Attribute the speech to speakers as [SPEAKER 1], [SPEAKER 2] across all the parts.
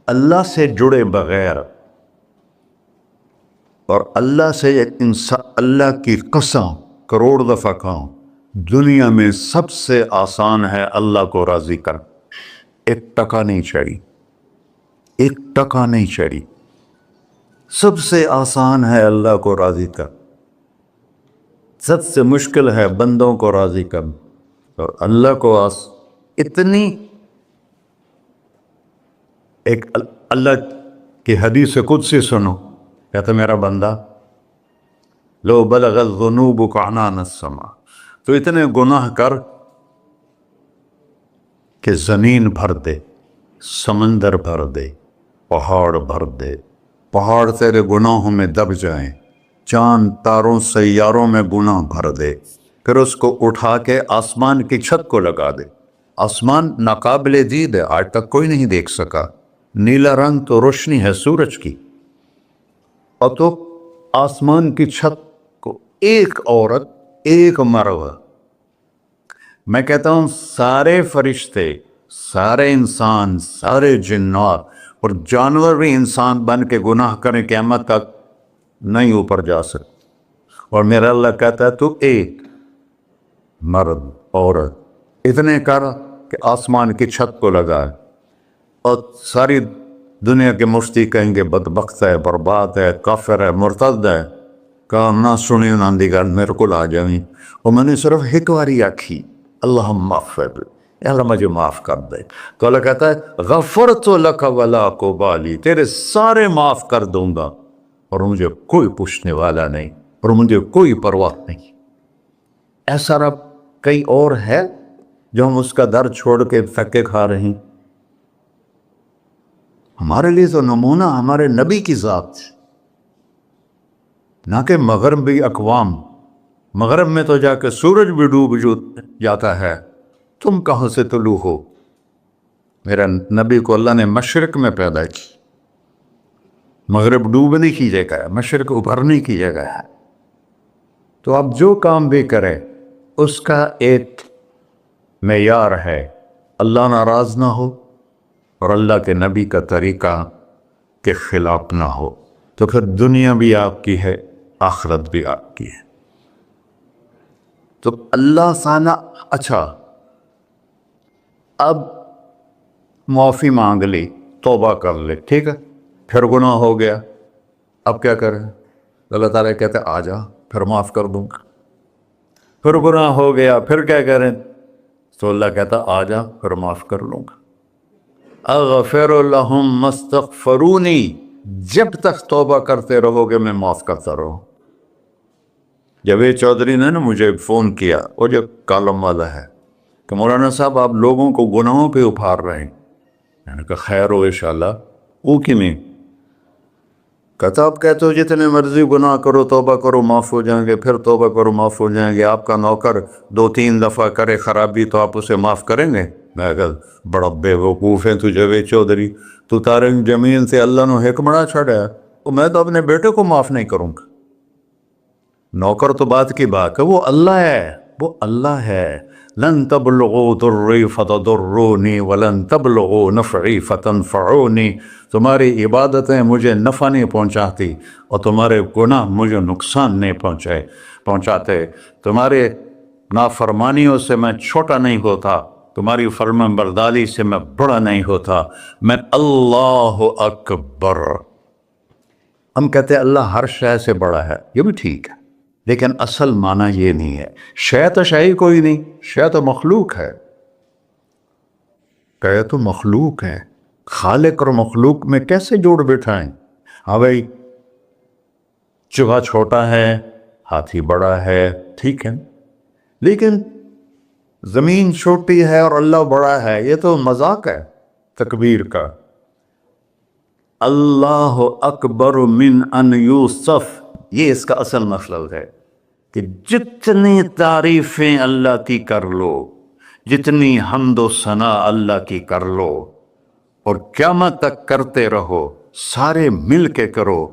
[SPEAKER 1] اللہ سے جڑے بغیر اور اللہ سے اللہ کی قسم کروڑ دفعہ کہوں، دنیا میں سب سے آسان ہے اللہ کو راضی کر. ایک ٹکا نہیں چڑھی، ایک ٹکا نہیں چڑھی. سب سے آسان ہے اللہ کو راضی کر، سب سے مشکل ہے بندوں کو راضی کر. اور اللہ کو اتنی ایک اللہ کی حدیث قدسی سنو، کہتا میرا بندہ لو بلغ الذنوب عنان السماء، تو اتنے گناہ کر کہ زمین بھر دے، سمندر بھر دے، پہاڑ بھر دے، پہاڑ تیرے گناہوں میں دب جائیں، چاند تاروں سیاروں میں گناہ بھر دے، پھر اس کو اٹھا کے آسمان کی چھت کو لگا دے. آسمان ناقابل دید ہے، آج تک کوئی نہیں دیکھ سکا. نیلا رنگ تو روشنی ہے سورج کی، اور تو آسمان کی چھت کو ایک عورت، ایک مرد، میں کہتا ہوں سارے فرشتے، سارے انسان، سارے جنات اور جانور بھی انسان بن کے گناہ کریں قیامت تک نہیں اوپر جا سکتے. اور میرا اللہ کہتا ہے تو ایک مرد عورت اتنے کر کہ آسمان کی چھت کو لگائے، اور ساری دنیا کے مفتی کہیں گے بدبخت ہے، برباد ہے، کافر ہے، مرتد ہے. کہا نہ سنی نہ دی گل میرے کو آ جائیں. اور میں نے صرف ایک باری آکھی اللہم اغفر، اللہ مجھے معاف کر دے. تو اللہ کہتا ہے غفرت لک ولا ابالی، تیرے سارے معاف کر دوں گا اور مجھے کوئی پوچھنے والا نہیں اور مجھے کوئی پرواہ نہیں. ایسا رب کئی اور ہے جو ہم اس کا در چھوڑ کے تھکے کھا رہے ہیں. ہمارے لیے تو نمونہ ہمارے نبی کی ذات، نہ کہ مغربی اقوام. مغرب میں تو جا کے سورج بھی ڈوب جاتا ہے، تم کہاں سے طلوع ہو؟ میرا نبی کو اللہ نے مشرق میں پیدا کی. مغرب ڈوبنے کی جگہ ہے، مشرق ابھرنے کی جگہ ہے. تو آپ جو کام بھی کریں اس کا ایک معیار ہے، اللہ ناراض نہ ہو اور اللہ کے نبی کا طریقہ کے خلاف نہ ہو، تو پھر دنیا بھی آپ کی ہے، آخرت بھی آپ کی ہے. تو اللہ سانا. اچھا اب معافی مانگ لی، توبہ کر لے، ٹھیک ہے، پھر گناہ ہو گیا، اب کیا کریں؟ اللہ تعالیٰ کہتے آ جا پھر معاف کر دوں گا. پھر گناہ ہو گیا، پھر کیا کریں؟ تو اللہ کہتا آ جا پھر معاف کر لوں گا. اغفر لہم مستغفرونی، جب تک توبہ کرتے رہو گے میں معاف کرتا رہوں. جاوید چودھری نے نا مجھے فون کیا، وہ جو کالم والا ہے، کہ مولانا صاحب آپ لوگوں کو گناہوں پہ اپھار رہے ہیں. میں نے کہا خیر ہو انشاءاللہ. وہ کی نہیں کہتا، آپ کہتے ہو جتنے مرضی گناہ کرو توبہ کرو معاف ہو جائیں گے، پھر توبہ کرو معاف ہو جائیں گے. آپ کا نوکر 2-3 دفعہ کرے خرابی تو آپ اسے معاف کریں گے؟ میں کہا بڑا بے وقوف ہے تو جاوید چودھری، تو تارے زمین سے اللہ نے حکمڑا چھڑا ہے، تو میں تو اپنے بیٹے کو معاف نہیں کروں گا. نوکر تو بات کی بات ہے، وہ اللہ ہے، وہ اللہ ہے. لن تبلغوا ضری فتضرونی ولن تبلغوا نفعی فتنفعونی. تمہاری عبادتیں مجھے نفع نہیں پہنچاتی اور تمہارے گناہ مجھے نقصان نہیں پہنچاتے. تمہارے نافرمانیوں سے میں چھوٹا نہیں ہوتا، تمہاری فرمان برداری سے میں بڑا نہیں ہوتا. میں اللہ اکبر. ہم کہتے ہیں اللہ ہر شے سے بڑا ہے، یہ بھی ٹھیک ہے، لیکن اصل معنی یہ نہیں ہے. شے تو شے کوئی نہیں، شے تو مخلوق ہے. کہ تو مخلوق ہے، خالق اور مخلوق میں کیسے جوڑ بٹھائیں؟ ہاں بھائی چوہا چھوٹا ہے، ہاتھی بڑا ہے، ٹھیک ہے، لیکن زمین چھوٹی ہے اور اللہ بڑا ہے، یہ تو مذاق ہے تکبیر کا. اللہ اکبر من ان یوصف، یہ اس کا اصل مطلب ہے کہ جتنی تعریفیں اللہ کی کر لو، جتنی حمد و ثنا اللہ کی کر لو، اور قیامت تک کرتے رہو، سارے مل کے کرو.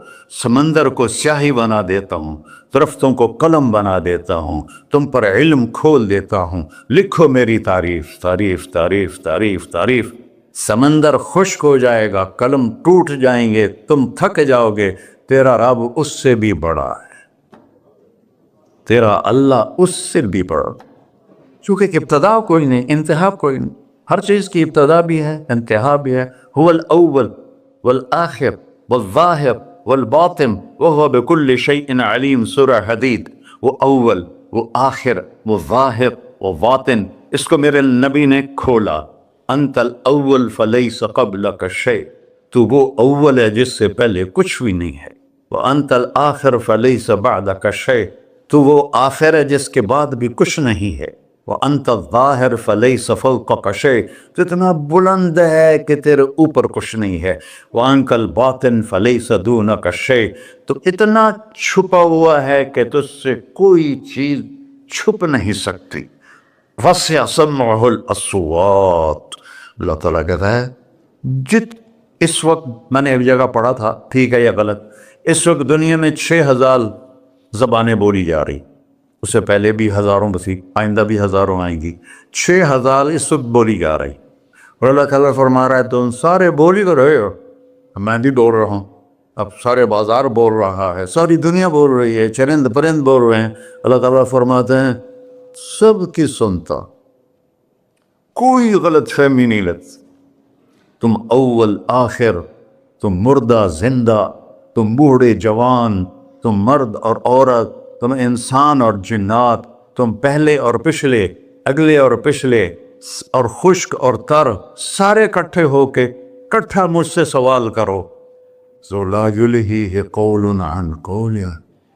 [SPEAKER 1] سمندر کو سیاہی بنا دیتا ہوں، درختوں کو قلم بنا دیتا ہوں، تم پر علم کھول دیتا ہوں، لکھو میری تعریف، تعریف تعریف تعریف تعریف. سمندر خشک ہو جائے گا، قلم ٹوٹ جائیں گے، تم تھک جاؤ گے، تیرا رب اس سے بھی بڑا ہے، تیرا اللہ اس سے بھی بڑا، چونکہ ابتدا کوئی نہیں، انتہا کوئی نہیں، ہر چیز کی ابتدا بھی ہے، انتہا بھی ہے۔ هو الاول والآخر والظاہر والباطن وهو بكل شيء علیم، سورہ حدید۔ وہ اول، وہ آخر، وہ ظاہر، وہ باطن، اس کو میرے نبی نے کھولا۔ انت الاول فلیس قبلک شیء، تو وہ اول ہے جس سے پہلے کچھ بھی نہیں ہے۔ وانت الآخر فلیس بعدک شیء، تو وہ آخر ہے جس کے بعد بھی کچھ نہیں ہے۔ وانت الظاہر فلیس فوقک شیء، تو اتنا بلند ہے کہ تیرے اوپر کچھ نہیں ہے۔ وانت الباطن فلیس دونک شیء، تو اتنا چھپا ہوا ہے کہ تجھ سے کوئی چیز چھپ نہیں سکتی۔ وسع سمعہ الاصوات، اللہ تعالیٰ کہتا ہے اس وقت میں نے ایک جگہ پڑھا تھا، ٹھیک ہے یا غلط، اس وقت دنیا میں 6000 زبانیں بولی جا رہی، اس سے پہلے بھی ہزاروں بسی، آئندہ بھی ہزاروں آئیں گی، 6000 اس وقت بولی جا رہی، اور اللہ تعالیٰ فرما رہا ہے تم سارے بولی تو رہے ہو، میں بھی بول رہا ہوں، اب سارے بازار بول رہا ہے، ساری دنیا بول رہی ہے، چرند پرند بول رہے ہیں، اللہ تعالیٰ فرماتے ہیں سب کی سنتا، کوئی غلط فہمی نہیں لگتی، تم اول آخر، تم مردہ زندہ، تم بوڑھے جوان، تم مرد اور عورت، تم انسان اور جنات، تم پہلے اور پچھلے، اگلے اور پچھلے، اور خشک اور تر، سارے اکٹھے ہو کے کٹھا مجھ سے سوال کرو۔ ذو لا یلہیہ قول عن قول،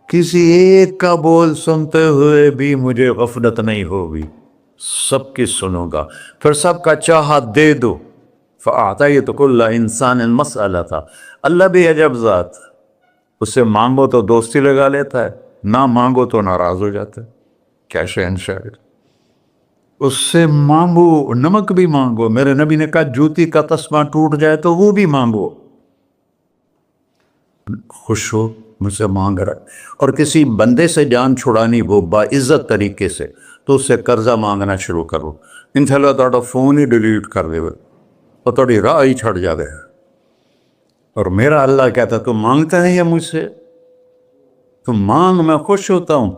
[SPEAKER 1] کسی ایک کا بول سنتے ہوئے بھی مجھے غفلت نہیں ہوگی، سب کی سنوں گا، پھر سب کا چاہا دے دو۔ فَأَعْطَيْتُ كُلَّ إِنسَانٍ مَسْأَلَةً، اللہ بھی عجب ذات، اس سے مانگو تو دوستی لگا لیتا ہے، نہ مانگو تو ناراض ہو جاتا ہے، کیا شہنشاہ ہے۔ اس سے مانگو، نمک بھی مانگو، میرے نبی نے کہا جوتی کا تسمہ ٹوٹ جائے تو وہ بھی مانگو، خوش ہو مجھ سے مانگ رہا ہے۔ اور کسی بندے سے جان چھڑانی ہو باعزت طریقے سے تو اس سے قرضہ مانگنا شروع کرو، انشاءاللہ تھوڑا فون ہی ڈیلیٹ کر دے اور تھوڑی راہ ہی چھڑ جا دے۔ اور میرا اللہ کہتا ہے تم مانگتا ہے یا مجھ سے، تم مانگ، میں خوش ہوتا ہوں۔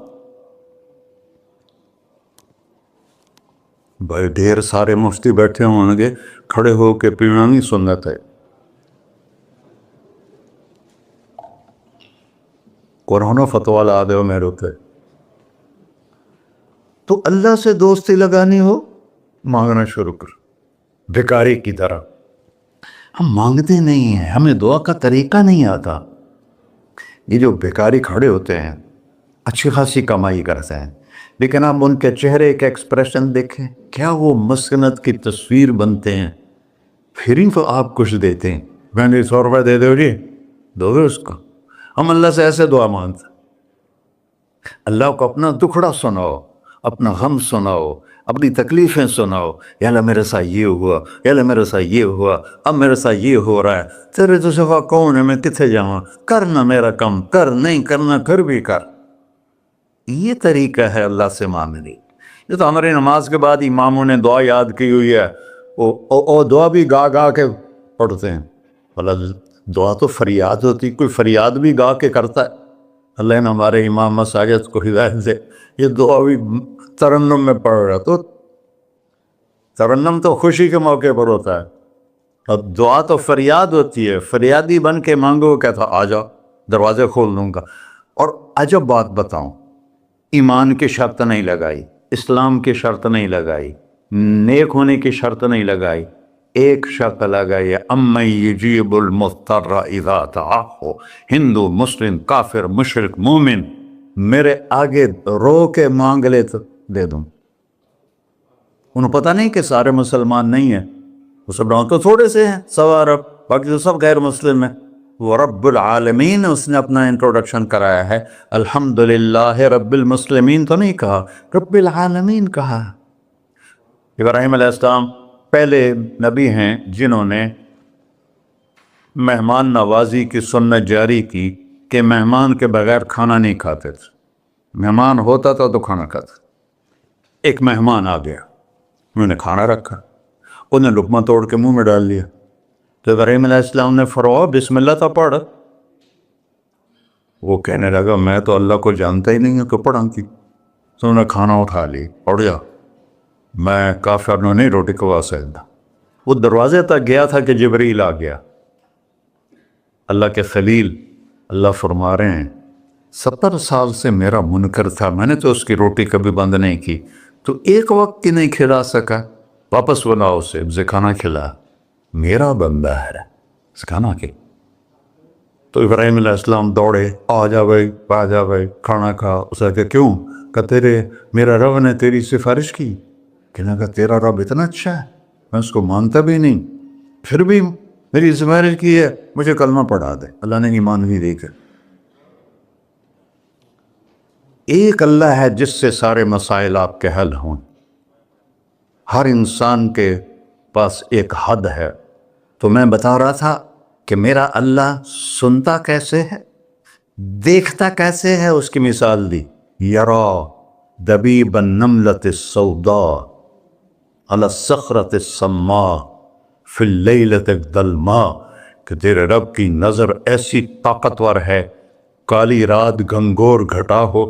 [SPEAKER 1] بھائی ڈھیر سارے مفتی بیٹھے ہوں گے، کھڑے ہو کے پینا نہیں سنت ہے، قرآن و فتویٰ لا دے ہو میرے ہوتے، تو اللہ سے دوستی لگانی ہو مانگنا شروع کر، بھکاری کی طرح۔ ہم مانگتے نہیں ہیں، ہمیں دعا کا طریقہ نہیں آتا۔ یہ جو بھکاری کھڑے ہوتے ہیں اچھی خاصی کمائی کرتے ہیں، لیکن آپ ان کے چہرے کے ایکسپریشن دیکھیں، کیا وہ مسکنت کی تصویر بنتے ہیں، پھر ہی تو آپ کچھ دیتے ہیں، میں نے 100 روپے دے دو جی، دو گے اس کو؟ ہم اللہ سے ایسے دعا مانگتے ہیں، اللہ کو اپنا دکھڑا سناؤ، اپنا غم سناؤ، اپنی تکلیفیں سناؤ، یا اللہ میرے ساتھ یہ ہوا، یا اللہ میرے ساتھ یہ ہوا، اب میرے ساتھ یہ ہو رہا ہے، تیرے تو سوا کون ہے، میں کتنے جاؤں، کرنا میرا کم کر، نہیں کرنا پھر بھی کر۔ یہ طریقہ ہے اللہ سے مانگنے۔ یہ تو ہماری نماز کے بعد اماموں نے دعا یاد کی ہوئی ہے، وہ دعا بھی گا گا کے پڑھتے ہیں، اللہ دعا تو فریاد ہوتی، کوئی فریاد بھی گا کے کرتا ہے۔ اللہ نے ہمارے امام مساجد کو ہدایت دے، یہ دعا بھی ترنم میں پڑھ رہا، تو ترنم تو خوشی کے موقع پر ہوتا ہے، اب دعا تو فریاد ہوتی ہے، فریادی بن کے مانگو، کہتا آ جاؤ دروازے کھول دوں گا۔ اور عجب بات بتاؤں، ایمان کی شرط نہیں لگائی، اسلام کی شرط نہیں لگائی، نیک ہونے کی شرط نہیں لگائی، ایک شرط لگائی ہے، امن یجیب المضطر اذا دعاہ، ہندو، مسلم، کافر، مشرک، مومن میرے آگے رو کے مانگ لے تو دے دوں۔ انہوں پتہ نہیں کہ سارے مسلمان نہیں ہیں، مسلمان تو تھوڑے سے ہیں، 100 ارب، باقی تو سب غیر مسلم ہیں۔ وہ رب العالمین اس نے اپنا انٹروڈکشن کرایا ہے، الحمدللہ رب المسلمین تو نہیں کہا، رب العالمین کہا۔ ابراہیم علیہ السلام پہلے نبی ہیں جنہوں نے مہمان نوازی کی سنت جاری کی کہ مہمان کے بغیر کھانا نہیں کھاتے تھے، مہمان ہوتا تھا تو کھانا کھاتے۔ ایک مہمان آ گیا، انہوں نے کھانا رکھا، انہیں لقمہ توڑ کے منہ میں ڈال لیا. تو ابراہیم علیہ السلام نے فرمایا بسم اللہ تو پڑھ. وہ کہنے لگا میں تو اللہ کو جانتا ہی نہیں ہوں کہ پڑھا کی. تو انہوں نے کھانا اٹھا لی, پڑھ جا, میں کافر نہیں روٹی کھوا سکتا. وہ دروازے تک گیا تھا کہ جبریل آ گیا, اللہ کے خلیل. اللہ فرما رہے ہیں 70 سال سے میرا منکر تھا, میں نے تو اس کی روٹی کبھی بند نہیں کی, تو ایک وقت کی نہیں کھلا سکا, واپس بلاؤ اسے کھانا کھلا, میرا بندہ ہے کھانا کے. تو ابراہیم علیہ السلام دوڑے, آ جا بھائی کھانا کھا. اسے کہ کیوں؟ کہ تیرے میرا رب نے تیری سفارش کی. کہنے لگا تیرا رب اتنا اچھا ہے, میں اس کو مانتا بھی نہیں, پھر بھی میری سفارش کی ہے, مجھے کلمہ پڑھا دے. اللہ نے ایمان بھی دے کر. ایک اللہ ہے جس سے سارے مسائل آپ کے حل ہوں. ہر انسان کے پاس ایک حد ہے. تو میں بتا رہا تھا کہ میرا اللہ سنتا کیسے ہے, دیکھتا کیسے ہے, اس کی مثال دی. یرا دبیب النملۃ السوداء علی الصخرۃ الصماء فی اللیلۃ الظلماء, کہ تیرے رب کی نظر ایسی طاقتور ہے, کالی رات گھنگور گھٹا ہو,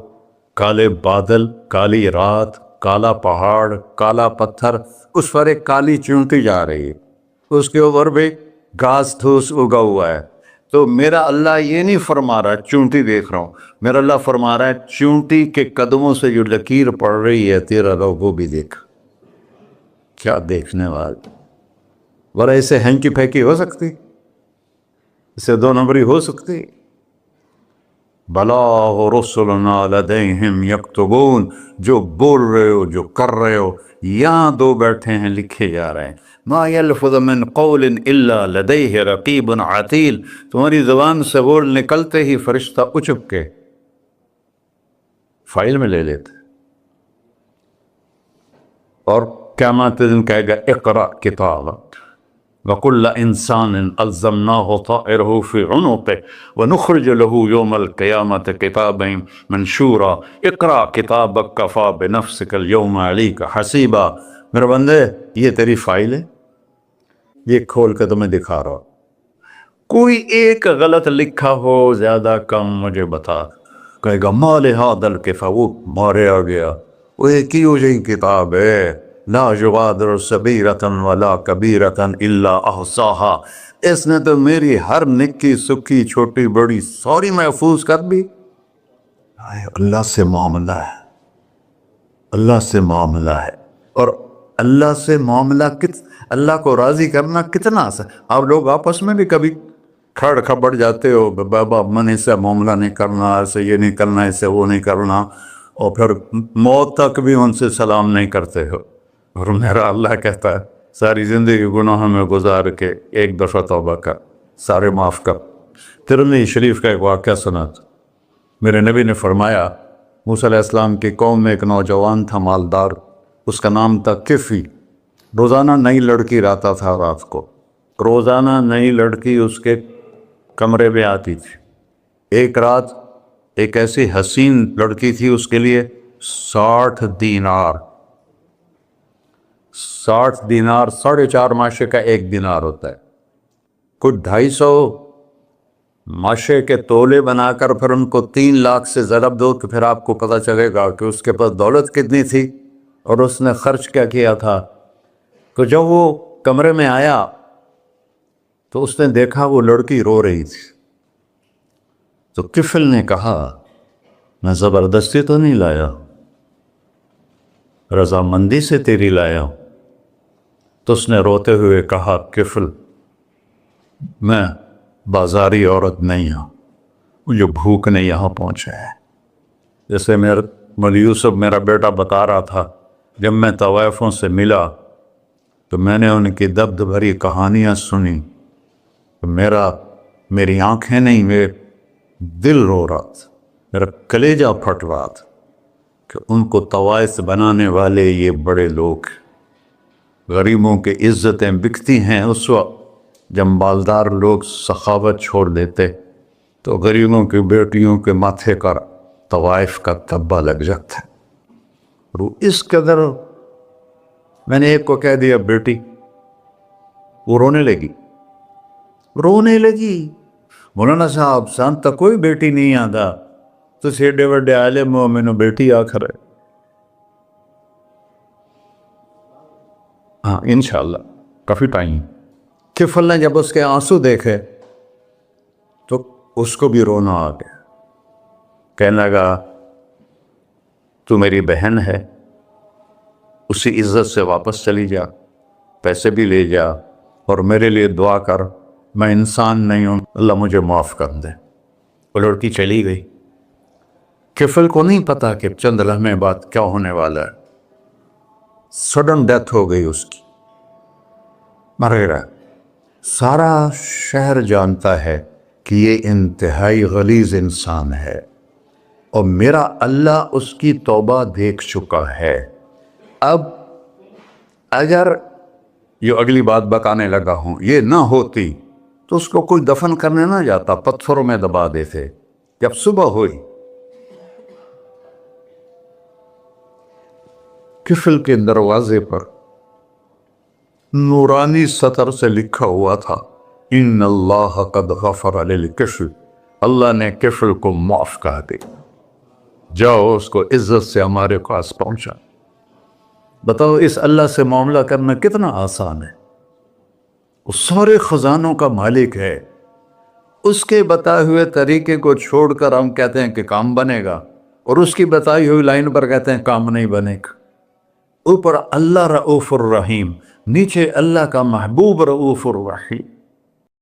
[SPEAKER 1] کالے بادل, کالی رات, کالا پہاڑ, کالا پتھر, اس پر ایک کالی چونٹی جا رہی ہے, اس کے اوپر بھی گھاس دھوس اگا ہوا ہے. تو میرا اللہ یہ نہیں فرما رہا چونٹی دیکھ رہا ہوں, میرا اللہ فرما رہا ہے چونٹی کے قدموں سے جو لکیر پڑ رہی ہے تیرا رب وہ بھی دیکھ. کیا دیکھنے والا, ورنہ اسے ہینکی پھینکی ہو سکتی, اسے 2 نمبری ہو سکتی. بلا رسلنا لدیہم یکتبون, جو بول رہے ہو, جو کر رہے ہو, یہاں 2 بیٹھے ہیں لکھے جا رہے ہیں. ما یلفظ من قول الا لدیہ رقیب عتید, تمہاری زبان سے بول نکلتے ہی فرشتہ اچک کے فائل میں لے لیتے. اور قیامت دن کہے گا اقرأ کتابک وَكُلَّ إِنسَانٍ أَلْزَمْنَاهُ طَائِرَهُ فِي عُنُقِهِ وَنُخْرِجُ لَهُ يَوْمَ الْقِيَامَةِ كِتَابًا مَنْشُورًا اقرأ کتابک کفیٰ بنفسک اليوم علیک حسیبا. میرے بندے یہ تیری فائل ہے, یہ کھول کے تمہیں دکھا رہا ہوں. کوئی ایک غلط لکھا ہو زیادہ کم مجھے بتا. کہے گا ما لہذا الکتاب, وہ مارے آ گیا, وہ ایک ہی ہو جائیں کتاب ہے, لا یغادر صغیرۃ ولا کبیرۃ الا احصاها, اس نے تو میری ہر نکی سکی چھوٹی بڑی ساری محفوظ کر دی. اللہ سے معاملہ ہے, اللہ سے معاملہ ہے. اور اللہ سے معاملہ اللہ کو راضی کرنا کتنا آسان. آپ لوگ آپس میں بھی کبھی کھڑ کھبڑ جاتے ہو, بابا من اسے معاملہ نہیں کرنا, ایسے یہ نہیں کرنا, ایسے وہ نہیں کرنا, اور پھر موت تک بھی ان سے سلام نہیں کرتے ہو. اور میرا اللہ کہتا ہے ساری زندگی گناہوں میں گزار کے ایک دفعہ توبہ کر, سارے معاف کر. ترمذی شریف کا ایک واقعہ سنا تھا. میرے نبی نے فرمایا موسیٰ علیہ السلام کی قوم میں ایک نوجوان تھا مالدار, اس کا نام تھا کفی. روزانہ نئی لڑکی لاتا تھا رات کو, روزانہ نئی لڑکی اس کے کمرے میں آتی تھی. ایک رات ایک ایسی حسین لڑکی تھی, اس کے لیے 60 دینار 4.5 ماشے کا 1 دینار ہوتا ہے, کچھ 250 ماشے کے تولے بنا کر پھر ان کو 3 لاکھ سے ضرب دو تو پھر آپ کو پتہ چلے گا کہ اس کے پاس دولت کتنی تھی اور اس نے خرچ کیا کیا تھا. تو جب وہ کمرے میں آیا تو اس نے دیکھا وہ لڑکی رو رہی تھی. تو کفل نے کہا میں زبردستی تو نہیں لایا, رضامندی سے تیری لایا ہوں. تو اس نے روتے ہوئے کہا کفل میں بازاری عورت نہیں ہوں, مجھے بھوک نے یہاں پہنچا ہے. جیسے مولوی یوسف میرا بیٹا بتا رہا تھا, جب میں طوائفوں سے ملا تو میں نے ان کی دبد بھری کہانیاں سنی, تو میری آنکھیں نہیں, میرے دل رو رہا تھا, میرا کلیجہ پھٹ رہا تھا کہ ان کو طوائف بنانے والے یہ بڑے لوگ. غریبوں کی عزتیں بکتی ہیں اس وقت جب مالدار لوگ سخاوت چھوڑ دیتے تو غریبوں کی بیٹیوں کے ماتھے کا طوائف کا تبا لگ جاتا ہے. اور اس قدر میں نے ایک کو کہہ دیا بیٹی وہ رونے لگی. مولانا صاحب سان تک کوئی بیٹی نہیں آتا تو ایڈے وڈے عالم ہو مینوں بیٹی آخر ہے. ہاں انشاءاللہ کافی ٹائم. کفل نے جب اس کے آنسو دیکھے تو اس کو بھی رونا آ گیا. کہنے لگا تو میری بہن ہے، اسی عزت سے واپس چلی جا، پیسے بھی لے جا اور میرے لیے دعا کر، میں انسان نہیں ہوں، اللہ مجھے معاف کر دے. وہ لڑکی چلی گئی. کفل کو نہیں پتا کہ چند لمحے بعد کیا ہونے والا ہے. سڈن ڈیتھ ہو گئی اس کی، مر گیا. سارا شہر جانتا ہے کہ یہ انتہائی غلیظ انسان ہے اور میرا اللہ اس کی توبہ دیکھ چکا ہے. اب اگر یہ اگلی بات بتانے لگا ہوں یہ نہ ہوتی تو اس کو کوئی دفن کرنے نہ جاتا، پتھروں میں دبا دیتے. جب صبح ہوئی کفل کے دروازے پر نورانی سطر سے لکھا ہوا تھا ان اللہ قد غفر للکفل، اللہ نے کفل کو معاف کر دے، جاؤ اس کو عزت سے ہمارے پاس پہنچا. بتاؤ اس اللہ سے معاملہ کرنا کتنا آسان ہے. وہ سارے خزانوں کا مالک ہے. اس کے بتائے ہوئے طریقے کو چھوڑ کر ہم کہتے ہیں کہ کام بنے گا اور اس کی بتائی ہوئی لائن پر کہتے ہیں کام نہیں بنے گا. اوپر اللہ رؤوف الرحیم، نیچے اللہ کا محبوب رؤوف الرحیم.